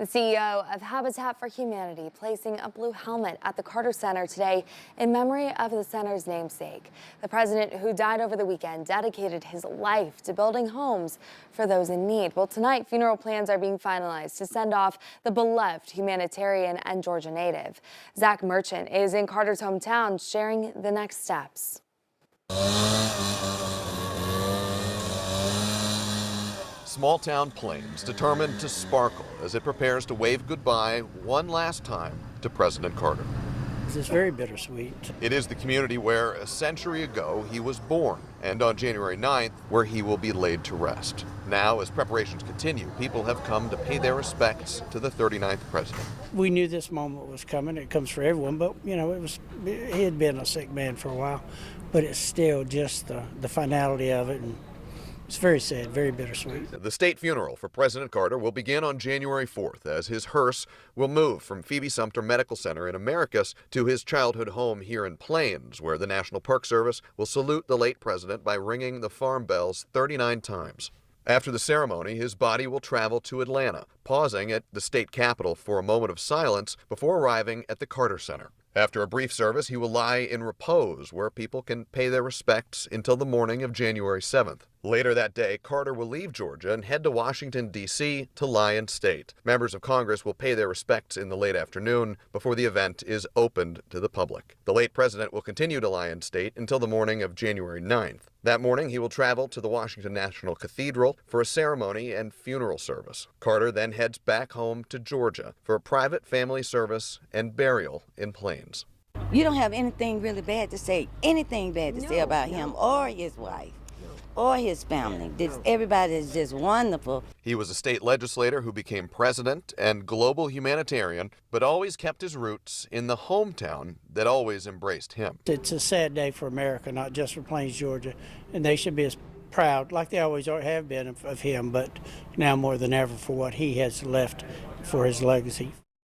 The CEO of Habitat for Humanity placing a blue helmet at the Carter Center today in memory of the center's namesake. The president, who died over the weekend, dedicated his life to building homes for those in need. Well, tonight, funeral plans are being finalized to send off the beloved humanitarian and Georgia native. Zach Merchant is in Carter's hometown sharing the next steps. Small-town Plains determined to sparkle as it prepares to wave goodbye one last time to President Carter. It's very bittersweet. It is the community where a century ago he was born, and on January 9th, where he will be laid to rest. Now, as preparations continue, people have come to pay their respects to the 39th president. We knew this moment was coming. It comes for everyone, but he had been a sick man for a while, but it's still just the finality of it. And it's very sad, very bittersweet. The state funeral for President Carter will begin on January 4th as his hearse will move from Phoebe Sumter Medical Center in Americus to his childhood home here in Plains, where the National Park Service will salute the late president by ringing the farm bells 39 times. After the ceremony, his body will travel to Atlanta, pausing at the state capitol for a moment of silence before arriving at the Carter Center. After a brief service, he will lie in repose, where people can pay their respects until the morning of January 7th. Later that day, Carter will leave Georgia and head to Washington, D.C. to lie in state. Members of Congress will pay their respects in the late afternoon before the event is opened to the public. The late president will continue to lie in state until the morning of January 9th. That morning, he will travel to the Washington National Cathedral for a ceremony and funeral service. Carter then heads back home to Georgia for a private family service and burial in Plains. You don't have anything really bad to say, say about him or his wife or his family. Everybody is just wonderful. He was a state legislator who became president and global humanitarian, but always kept his roots in the hometown that always embraced him. It's a sad day for America, not just for Plains, Georgia, and they should be as proud, like they always have been, of him, but now more than ever for what he has left for his legacy.